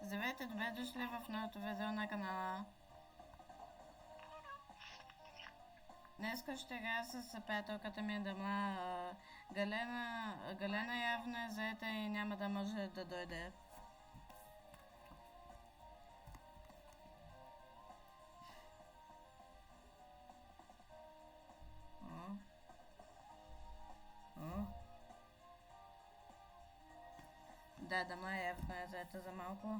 Здравейте, добре дошли в новото видео на канала. Днеска ще играя с приятелката ми Дама. Галена явно е заета и няма да може да дойде. Да, Дама явно е заета за малко.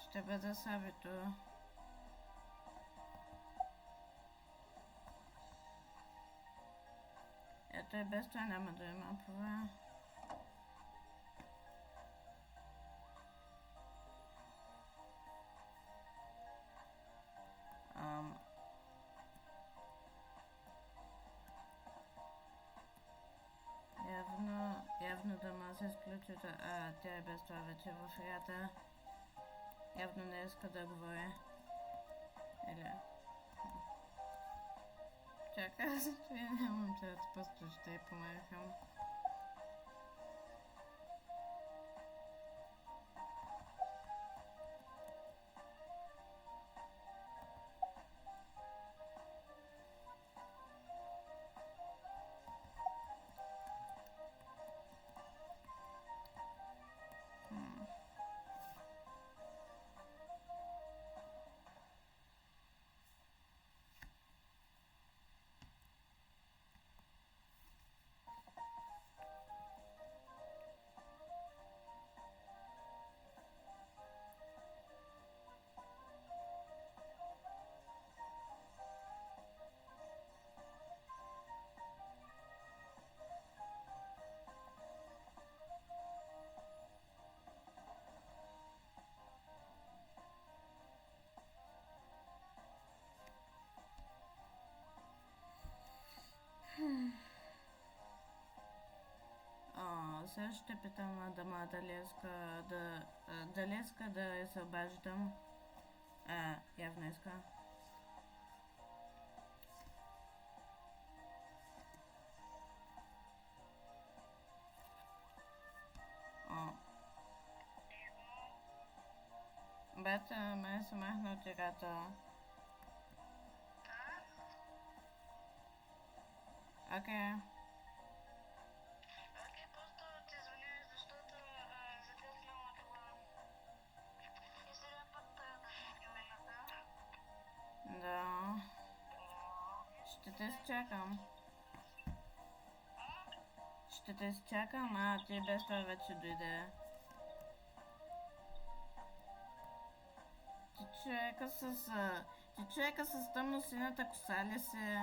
Ще бъде сабито. Ето и без това няма да има това. Явно Дама се изключи, тя е без това вече в играта. Явно не иска да говори. Или... Чакай, аз нямам чат, просто ще й помагам. Сега ще питам Дама дали иска да я се обаждам. Явно иска. Бата, ме се махна от играта. Окей. Да. Ще те изчакам. Ще те изчакам, ти без това вече дойде. Ти човека с тъмно синята коса ли си?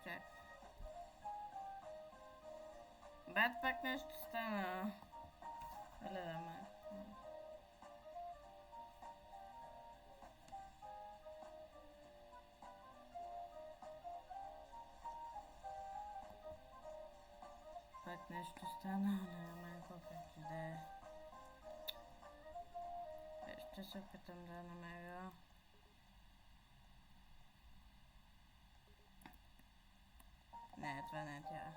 Чак. Бат, пак нещо стана. Гледаме. Пак нещо стана, гледаме каквото да е. Ще се опитам да намеря. Не, това не е тя.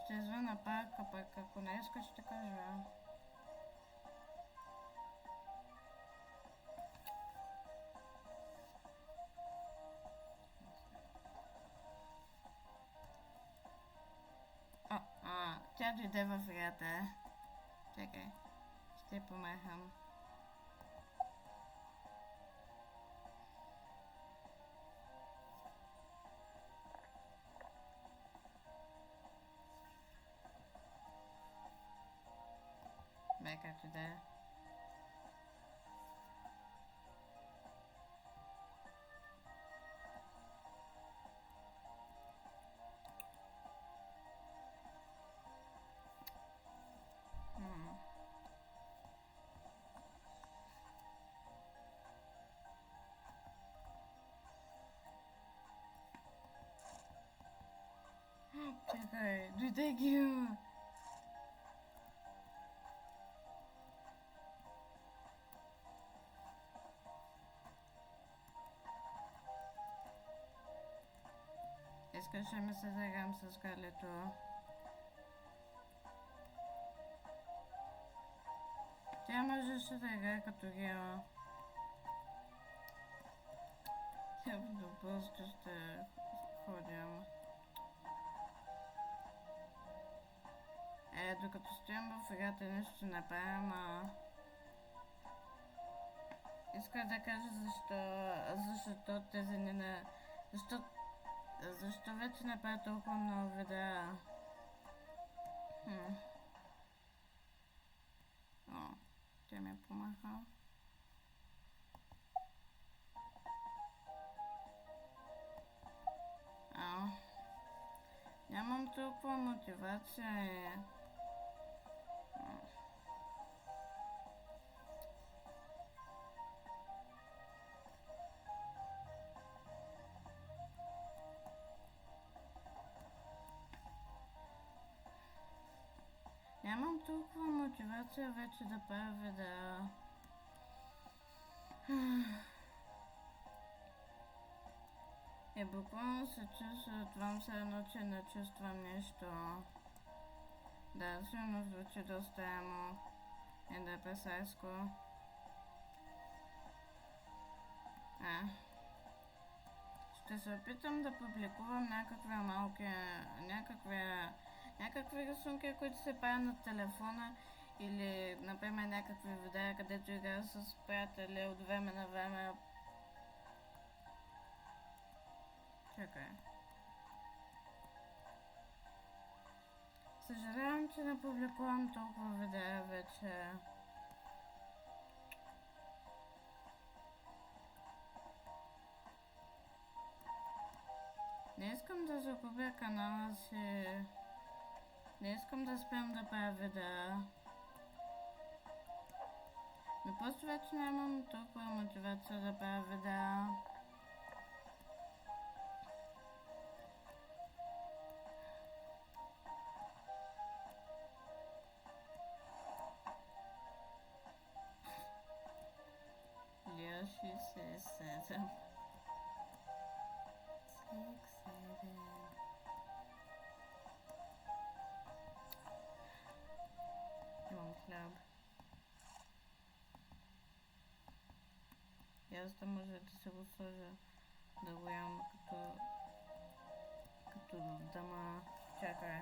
Ще звъна пак, а пък ако не иска, ще кажа. Тя дойде в играта. Чакай, ще помахам. Бе, както да е. Чакай, дойде ги. искаше ми се загам с Галето. Тя можеше да играе като Гео. Явно просто ще ходим. Докато стоим в играта нищо не правим, иска да кажа защо тези не... Защо вече не правя толкова много видеа? О, тя ми помаха. Нямам толкова мотивация и... Нямам толкова мотивация вече да правя видеа. И буквално се чувствам все едно, че не чувствам нищо. Да, силно звучи доста емо и да е песайско. Ще се опитам да публикувам някакви рисунки, които се правят на телефона, или, например, някакви видеа, където играя с приятели от време на време. Чакай. Съжалявам, че не публикувам толкова видеа вече. Не искам да загубя канала си. Не искам да спрям да правя видеа. Но просто вече нямам толкова мотивация да правя видеа. Лия 67. Имам хляб. И аз да може да се го сложа, да го ям като дама. Чакай.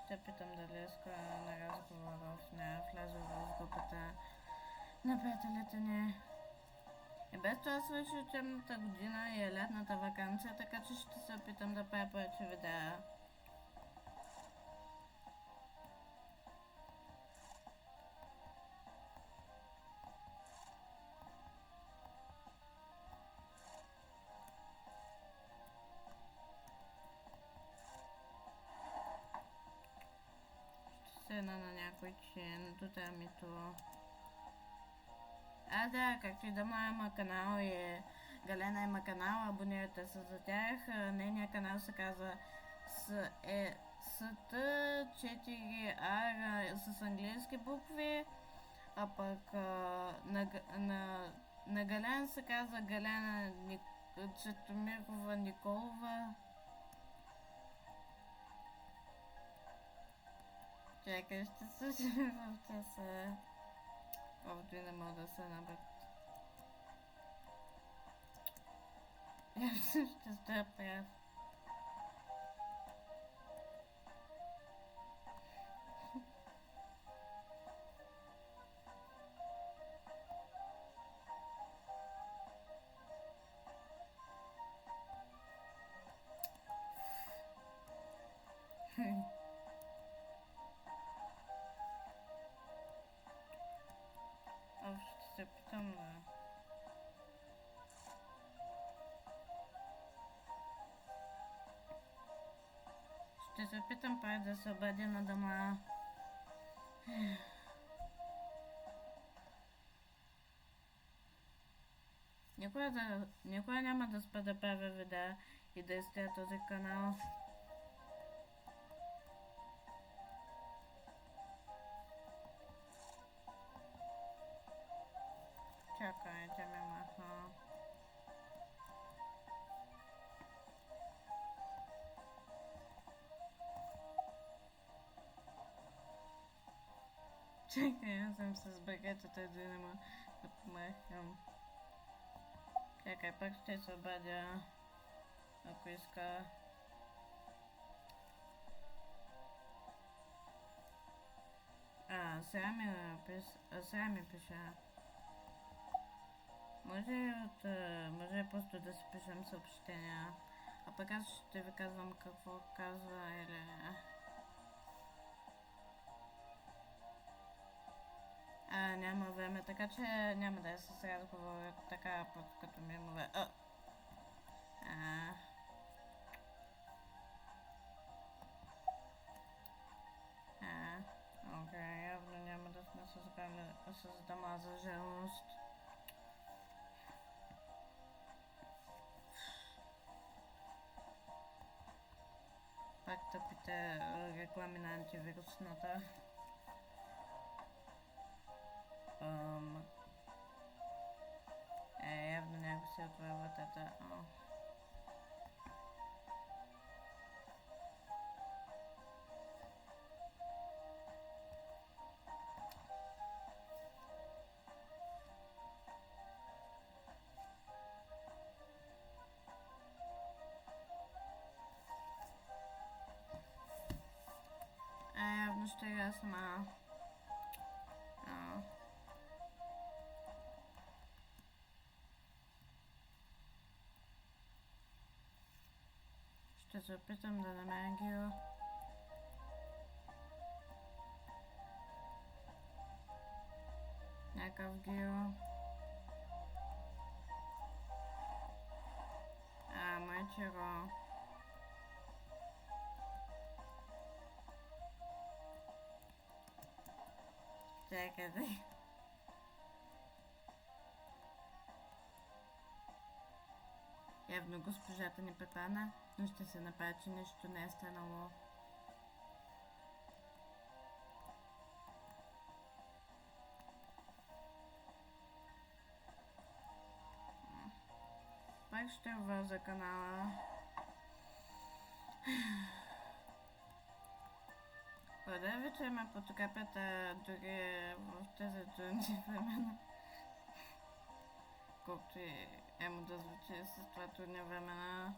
Ще питам дали иска на разговор в нея. Вляза в групата на приятелите ни. И без това свърши учебната година и е лятната ваканция, така че ще се опитам да правя повече видеа. Ще седна на някой чин, до тамито. Да, както и Дама има канал и Галена има канал, абонирайте се за тях. Нейният канал се казва ST4R с английски букви, а пък на Галена се казва Галена Четомирова Николова. Чакай, ще слушаме в часа. Колкото и не мога да се набърт. Ще стоя прав. Ще се питам да... Ще се питам пак да се обади на Дама. Никога няма да спа да правя видеа и да изтея този канал. Чакай, тя ме маха. Чакай, аз съм с багетата, да не мога да помахам. Чакай, пак ще се обадя, ако иска. Сега ми пиша. Може просто да си пишем съобщения. А пък аз ще ви казвам какво казва или... Няма време, така че няма да е с разговор така, като ми има време. Окей, явно няма да сме с дама за жалост. Пак тъпите реклами на антивирусната. Явно някой си отваря вратата. Явно ще я сама. Ще се опитам да намеря Гио. Някакъв Гио. Майчеро. Чакайте. Явно госпожата ни препана, но ще се направи, че нищо не е станало. Пак ще върза канала. Благодаря ви, че ме подкрепяте дори в тези трудни времена. Колкото и емо да звучи с това трудни времена.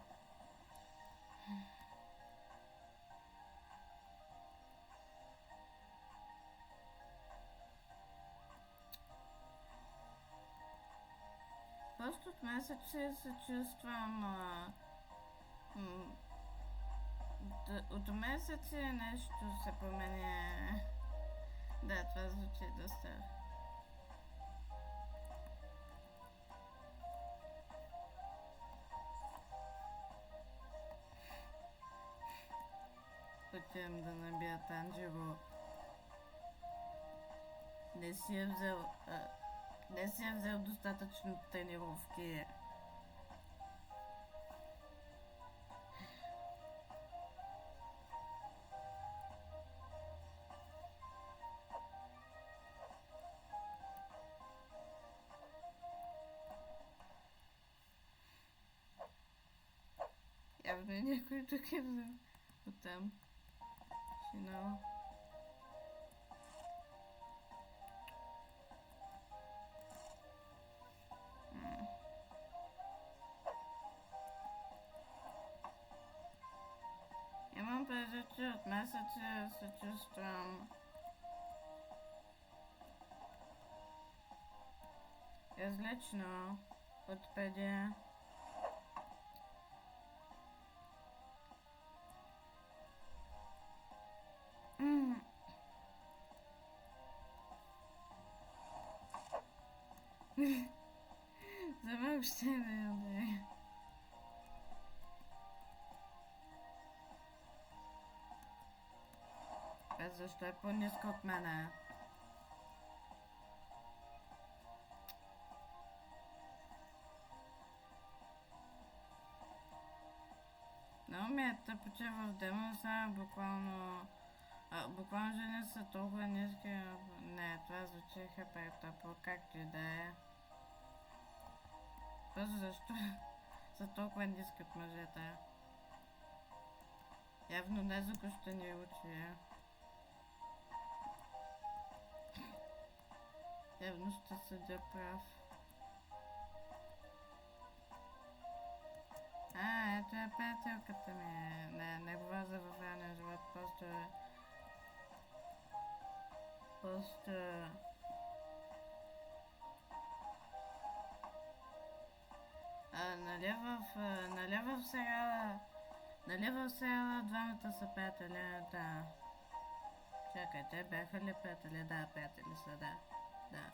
Просто от месеци се чувствам... от месеци нещо се променя. Да, това звучи доста... Отивам да набия Танжево. Не си е взел достатъчно тренировки. Явно някой тук е взел оттам. Шино. Имам предвид, че от месеци се чувствам различно от преди. За малко ще не яде. Защо е по-ниска от мене? Много ми е тъпо, че в Демон сега буквално жени са толкова ниски. Не, това звучи хапер тъпо, както и да е. Просто защо са толкова ниски от мъжете? Явно Незуко ще ни учи. Явно ще съдя прав. Ето е приятелката ми. Не говоря за във реалния живот, просто е... Нали в сериала двамата са приятели, да. Чакай, те бяха ли приятели? Да, приятели са, да. Да.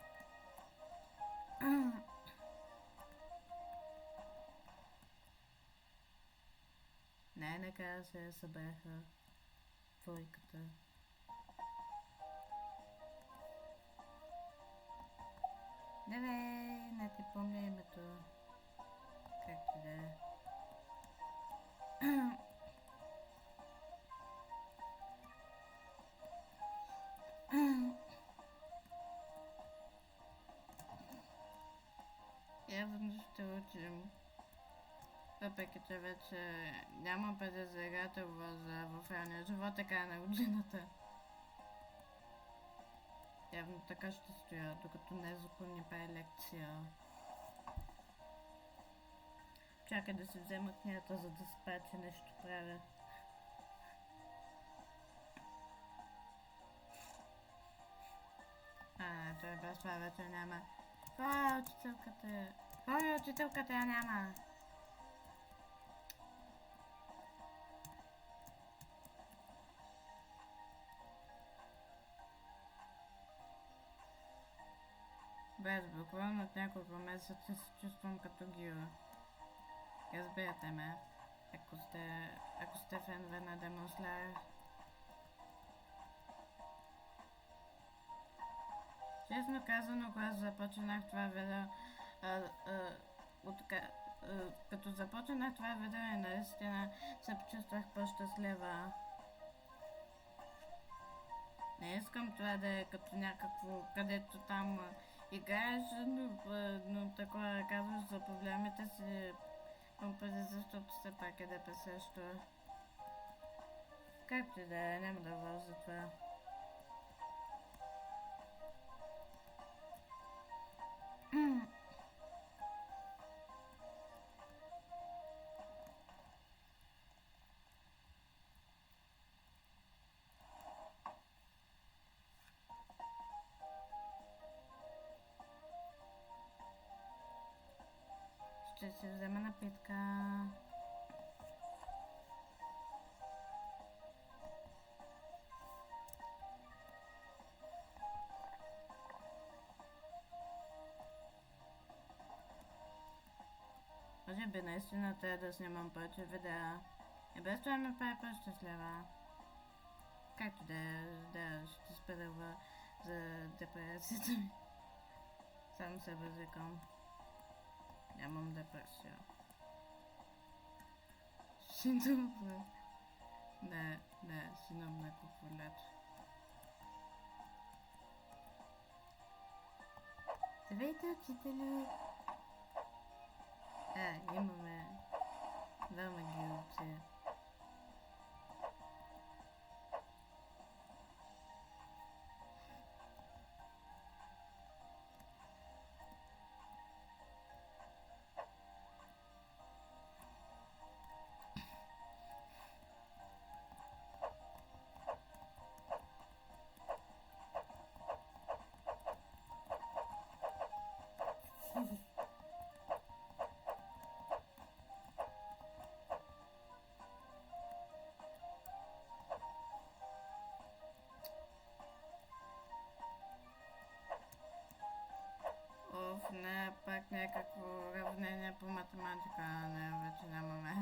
Най-накрая се събраха двойката. Не ти помня името. Както да е. Явно ще учим. Въпреки че вече няма предизвикателство в реалния живот, така на годината. Явно така ще стоя, докато Незуко ни прави лекция. Чакай да си взема книгата, за да спя, че нещо правя. Той без това вече няма. Хора, учителката! Хора, учителката я няма! Без буквално от няколко месеца се чувствам като Гио. Разбирате ме, ако сте фенове на Demon Slayer. Честно казано, когато започнах това видео, като започнах това видео и наистина се почувствах по-щастлива. Не искам това да е като някакво, където там играеш, но такова казваш за проблемите си, защото все пак е ДПС също. Както и да е, няма да говоря за това. Ще си взема напитка. Може би наистина трябва да снимам повече видеа. И без това ме прави по-щастлива. Както да, ще споделя за депресията ми. Само се възикам. Нямам депресия. Синдром. Не, синдром на кукулет. Здравейте, учители! Имаме двама гилци. Не, пак някакво уравнение по математика, не, вече нямаме.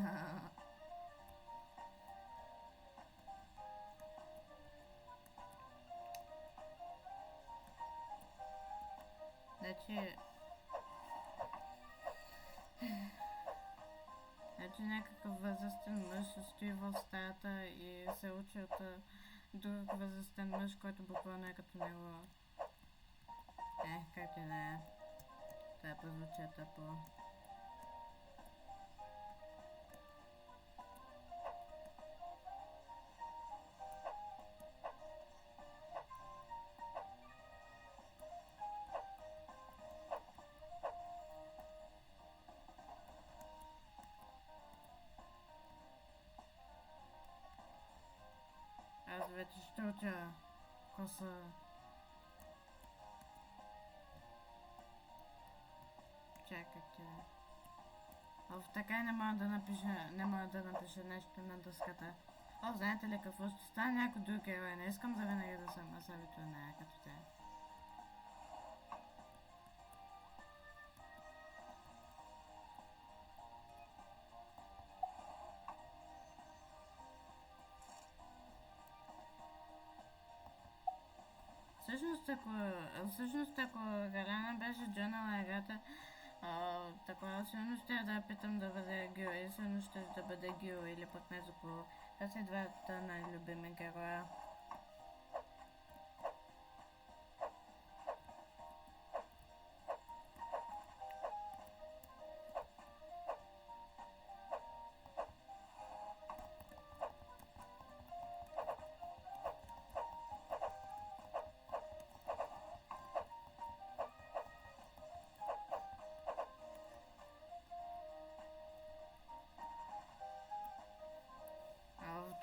Значи някакъв възрастен мъж стои в стаята и се учи от друг възрастен мъж, който буквално е като него. Как и да е. Това прозвуча тъпо. Чакайте, ще отя коса. Чакайте. Така не мога да напиша нещо на дъската. Знаете ли какво ще стане? Някой друг герой. Не искам завинаги да съм Асавито нея като те. Всъщност ако Галяна беше джанала играта, такова силно ще да питам да бъде Гио и силно ще да бъде Гио или пък Незуко. Това са двата най-любими героя.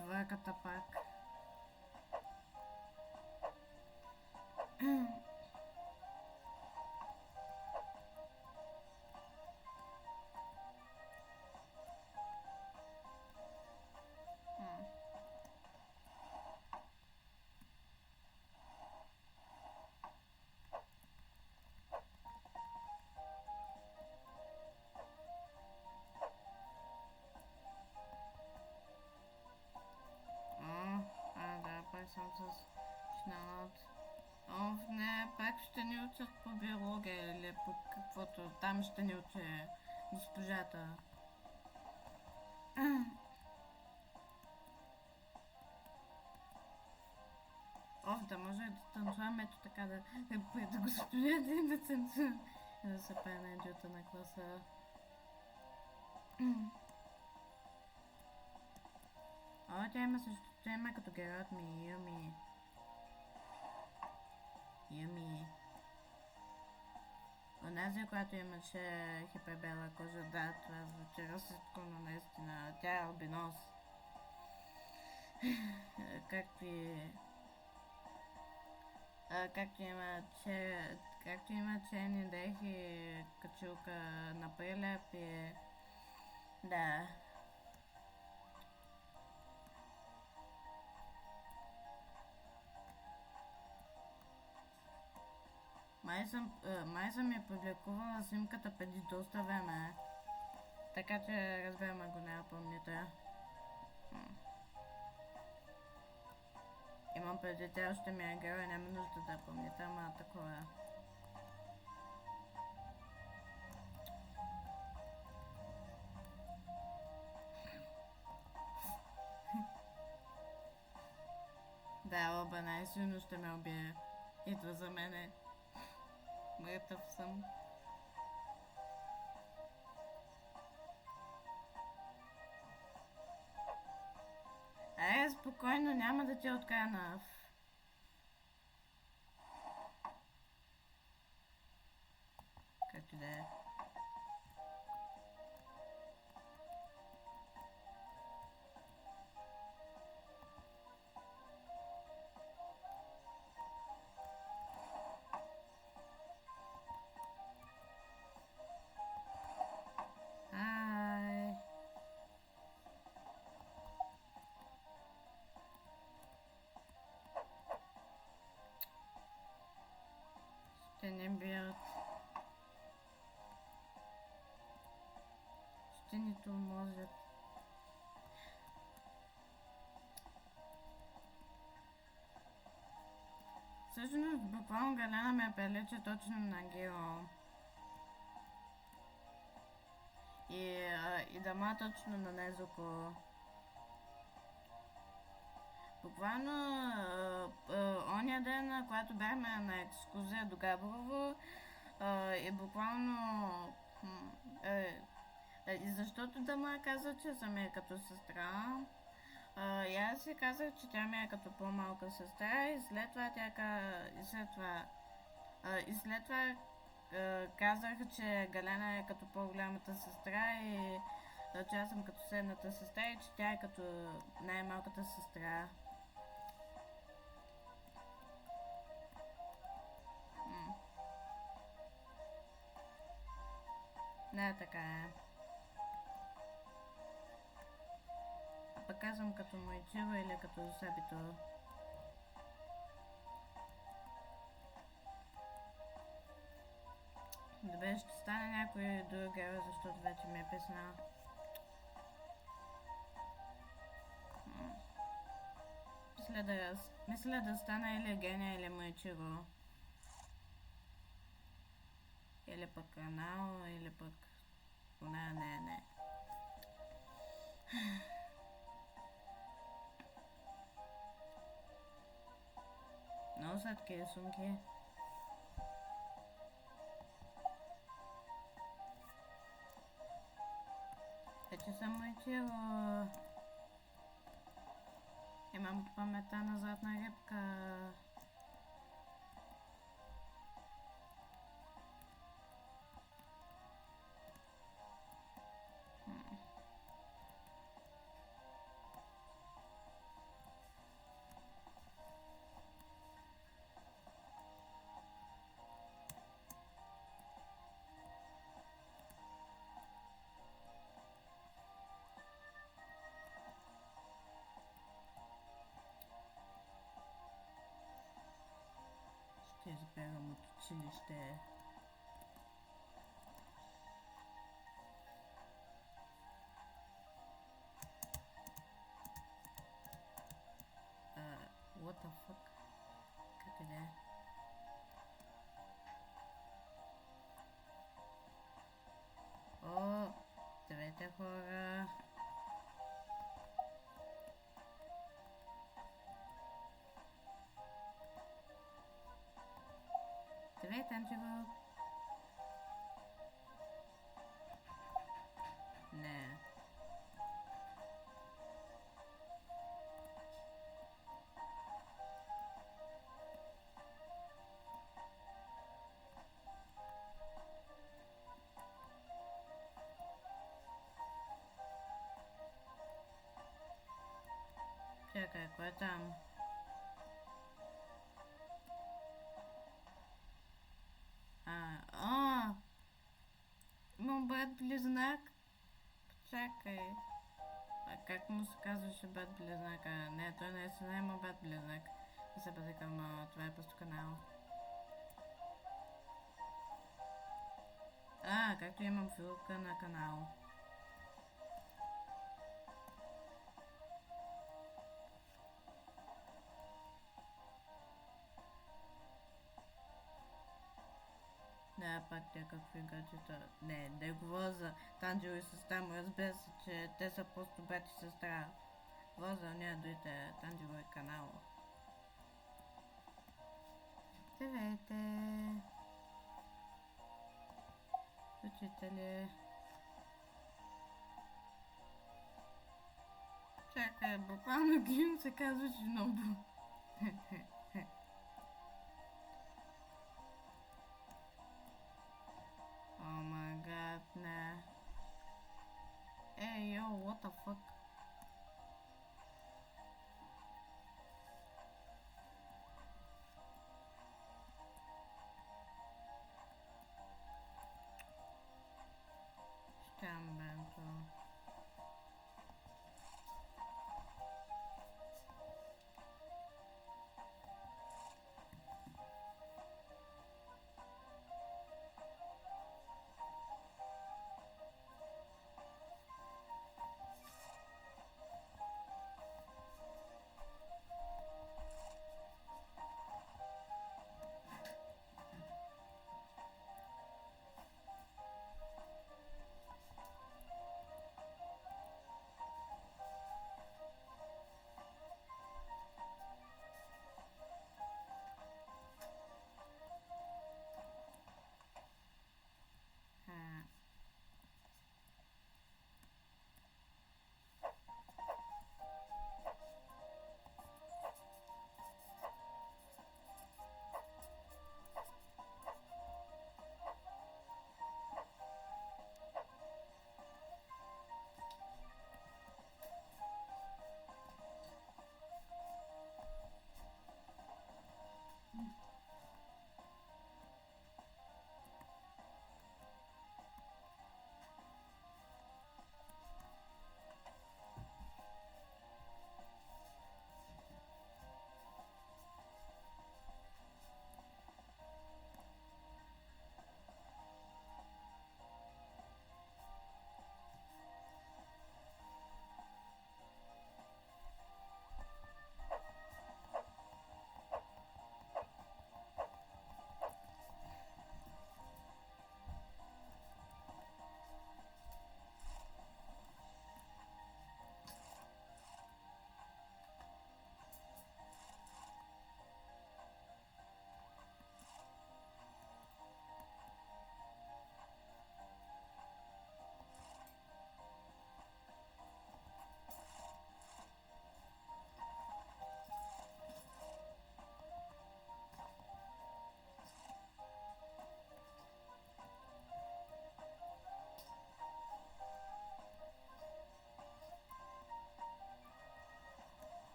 Двойката пак. Пак съм с шналът. Не, пак ще ни учат по биология или по каквото. Там ще ни учи госпожата. Да може да танцуваме ето така да госпожата и да танцува. И да се пее на идиота на класа. Тя има също. Тя има като героят ми, Юми. Онази, която имаше хипербела кожа, да, това звучи расистко, но наистина тя е албинос. Както има черни дрехи, качулка на прилеп и... Да. Май съм я публикувала снимката преди доста време. Така че разбирам, ако не я помните. Имам преди, тя още ми е герой, няма нужда да помните, ама такова. Да, оба най-силно ще ме убие. Идва за мене. Мъртъв съм. Спокойно, няма да ти откана. Както да е. Ще не бият. Ще ни тормозят. Всъщност, буквално Галяна ме прилича точно на Гео. И Дама точно на Незуко. Буквално оня ден, когато бяхме на екскурзия до Габрово, и буквално и защото Дама каза, че съм е като сестра, и аз си казах, че тя ми е като по-малка сестра, и след това казах, че Галена е като по-голямата сестра и че аз съм като средната сестра и че тя е като най-малката сестра. Не, така е. А пък казвам като Моичиро или като Сабито. Добре, ще стане някой друг герой, защото вече ми е писна. Мисля да стана или Гения, или Моичиро. Или пък Канао, или пък... Не. Много сладки рисунки. Вече съм Моичиро. Имам паметта на златна рибка. Ще избягам от училище. What the fuck? Как и да е? О, здравейте хора! Здравей, Танчево! Не. Чакай, кой е там? Имам брат близнак. Чакай. А как му се казваше брат близнак? Не, той наистина има брат близнак. Да се базикам, това е просто канал. Както имам филка на канал. Да, пак някакви гаджета. Не говоря за Танджиро и сестра му. Разбира се, че те са просто брат и сестра. Говоря за нея дойте Танджиро и канал. Здравейте! Учители! Чакай, буквално Гим се казва Шинобу. Oh my god, не. Hey yo, what the fuck? Щям бенто.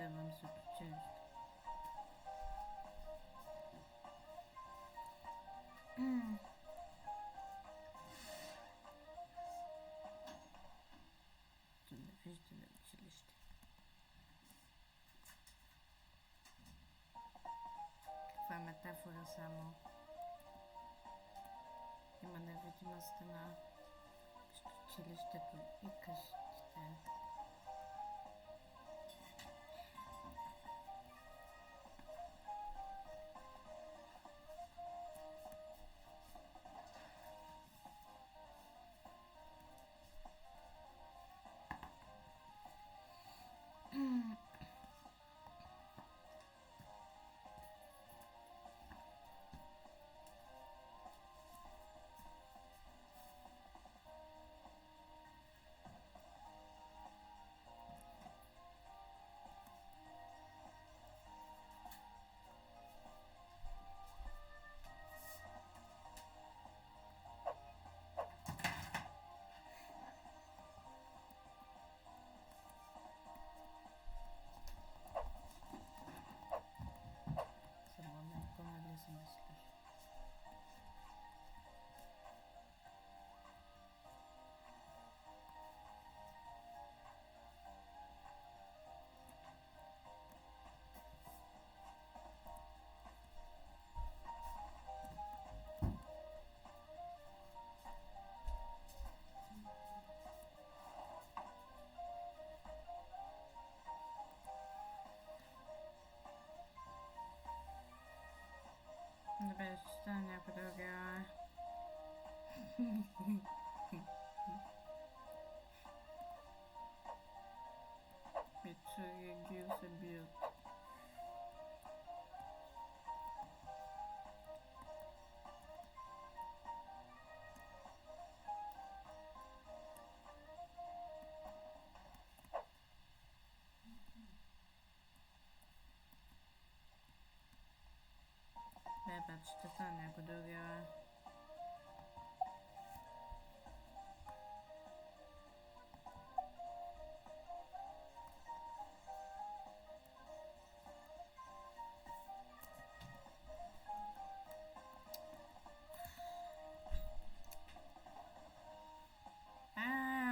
Отивам се от училище. Телевиждане училище. Каква метафора само. Има невидима стена между училището и къщите. За момент по-нали се мислиш. Добре, ще стане някой другия. Мицури и Гил се бият. Бебе, ще стане някой другия.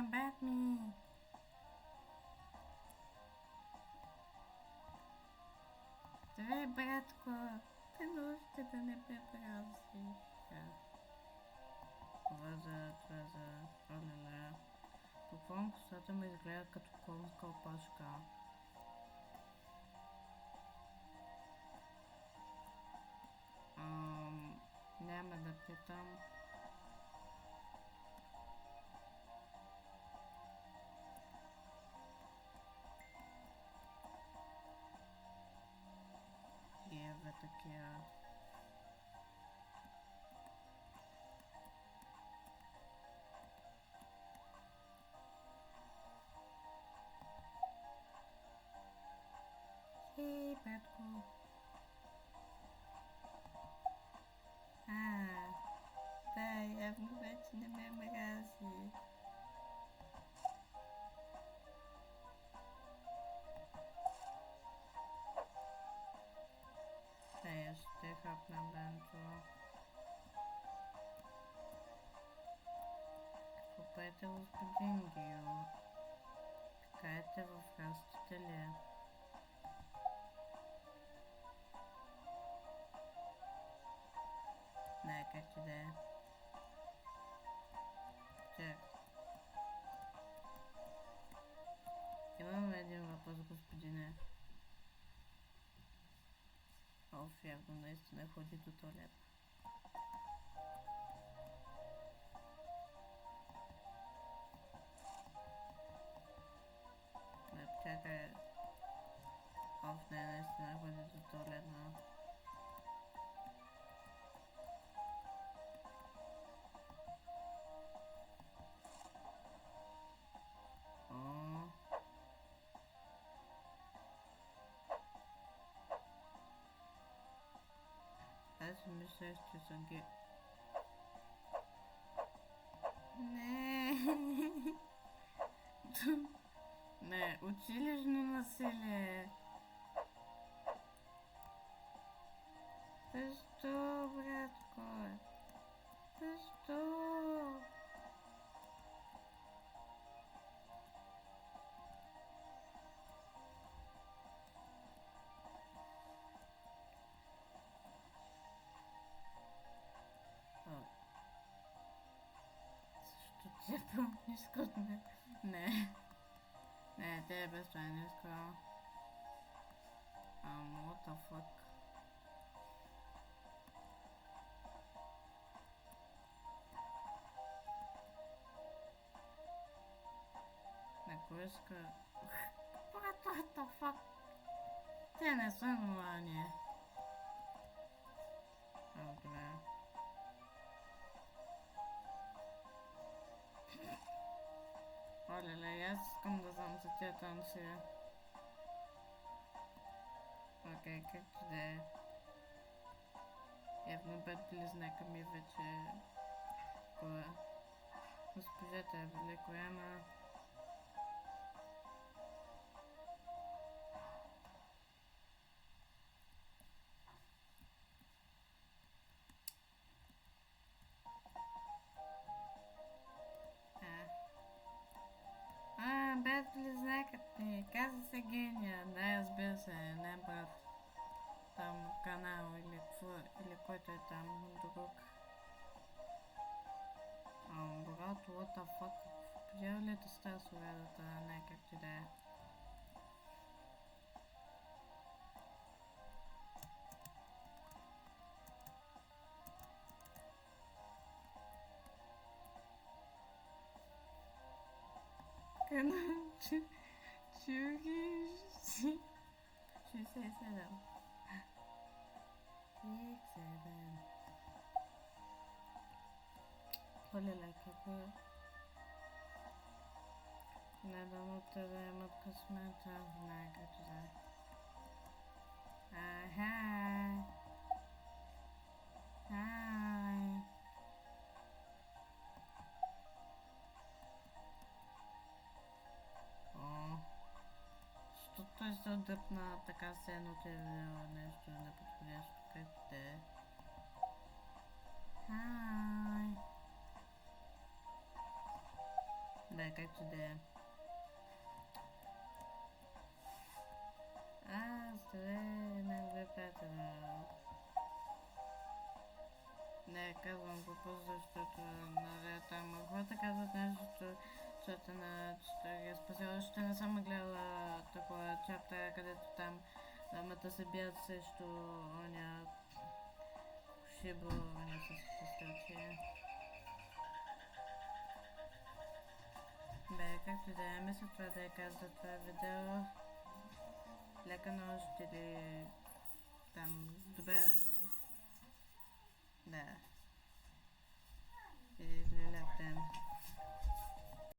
Бат ми! Здравей, братко! Те нощите да не препразиш. Това за... Оле-ле. Буквално косата ми изгледа като конска опашка. Няма да питам. Ева такива. Ей, братко. Да, явно вече не ме мрази. Я ще хапна бенто. Какво правите, господин Гио? Пикаете в растите ли? Не, как и да е. Чак. Имам един въпрос, господине. Оф, явно наистина ходи до туалет. Не, чакай. Оф, не, наистина ходи до туалет, но... Аз мислех, че са ги... Не. Не, училищно насилие. Защо, братко? Защо? Защо ти е по-ниско? Не. Не, те е без това е ниско. What the fuck? Ако иска... What the fuck? Те не са нормални. Добре. Оле, аз искам да знам за тия танци. Окей, както да е. Явно бед близнака ми вече... Кога? Госпожата е велико, ама... Бед близнакът ми, каза се Гения. Да, разбира се, не брат. Там канал или какво, или който е там друг. Брат, what the fuck? Видял ли да става с уредата? Не, както и да е. Канал Чуги 67. Оле, какво е? Не дам да имат късмета. Не, както да е. Хай! Хай! Що той се отдръпна така се едно те е видела нещо неподходящо, както да е. Хай! Да, както да е. Здравей, негови приятели. Не, казвам го просто защото нали, там хората казват нещо, защото ги е спасила, защото не съм гледала такова чапта, където там дамата се бият срещу оня Шибо, оня с сестрачи. Бе, както да е, мисля това да я каза това видео. Лека нощ или там добре. Да. И